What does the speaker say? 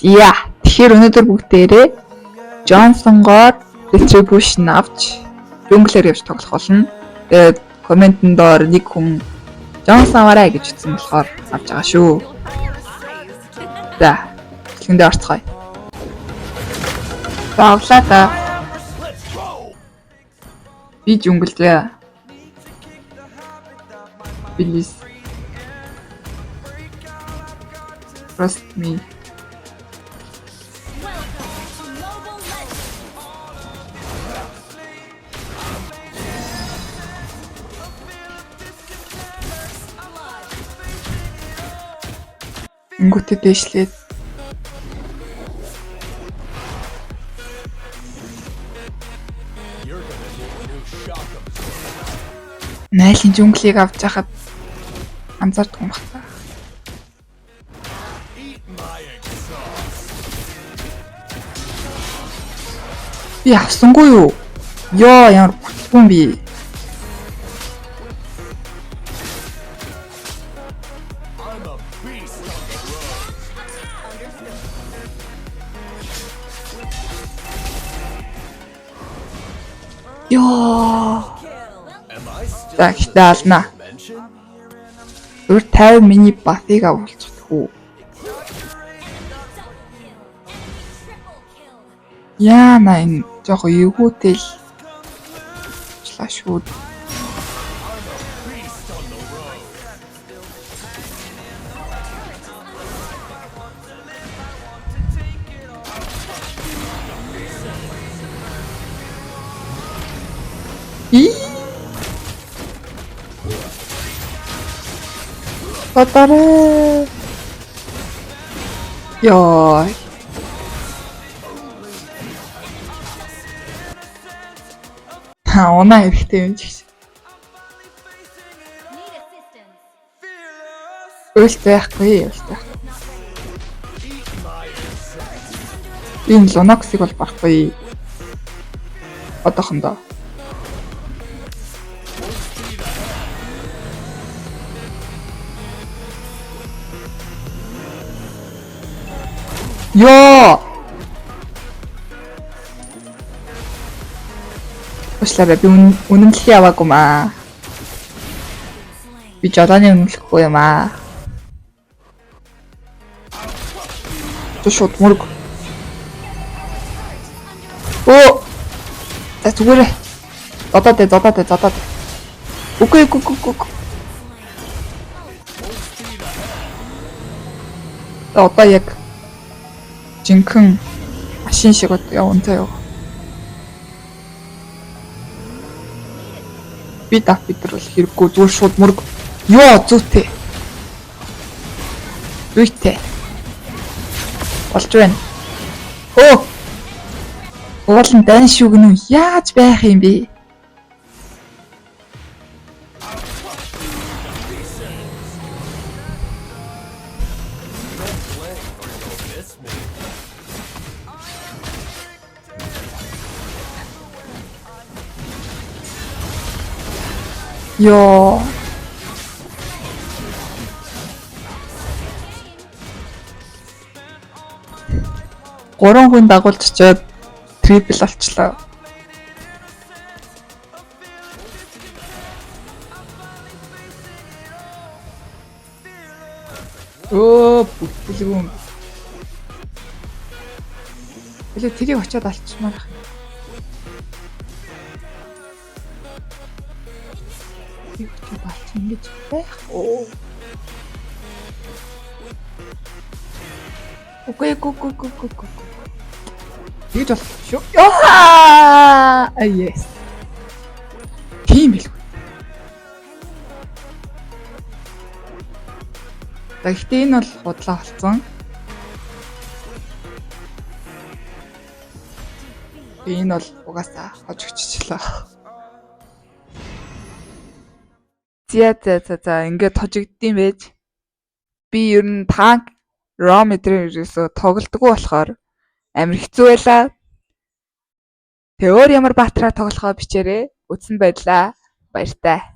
За тэгэхээр өнөөдөр бүгдээрээ Джонсонгоор Retribution авч Jungle-ээр явж тоглох болно. Тэгээд комментэн доор нэг хүн Джонсон аваарай гэж хэлсэн болохоор авч байгаа шүү. За хэлэндээ орцгоё. Авлаа та. Би Jungle-тэй. Please. Trust me. Ингүүтээ дэвшлээд Найлын Jungle-ийг авч яхад анзаардаг юм байна. Би авсангүй юу? Ёо ямар батгүй би. Ёо. Так даална. Өөр 50 миний бафыг авуулчих уу. Яна энэ жоо эвгүүтэл члаа шүү. Батарэ. Ёо. Онаа хэрэгтэй юм чи. Өлт байхгүй. Энэ Lunox-ыг бол барахгүй. Одоохондоо. Ёо. Өслөө би үнэмлэх яваагүй маа. Би жолооны үнэмлэхгүй юм аа. Шууд мөрөг. Оо. Зүгээр. Зодоод. Үгүй. Одоо яг жинхэнэ машин шиг явна заяа. Би бидрэл хэрэггүй зүгээр шууд мөрөг. Ёо зүйтэй. Зүйтэй. Болж байна. Оо. Уулын дан шүү гэнэ үү? Яаж байх юм бэ? Ёо. Гурван хүн дагуулж очиод трипл олчлоо. Оо, бүлгүүн. Эле тэрийг очиод алчмаар байна. Ингэж байх. Оо. Үгүй. Тэгж болох шүү. Яа! Yes. Тийм билгүй. Гэхдээ энэ бол худлаа болсон. Энэ бол угаасаа хожигдчихлаа. За ингээд хожигддсан байж. Би ер нь танк raw material-ээс тоглодгоо болохоор амар хэцүү байлаа. Тэ өөр ямар баатраа тоглохоо бичээрэй. Үтсэн байдлаа. Баяртай.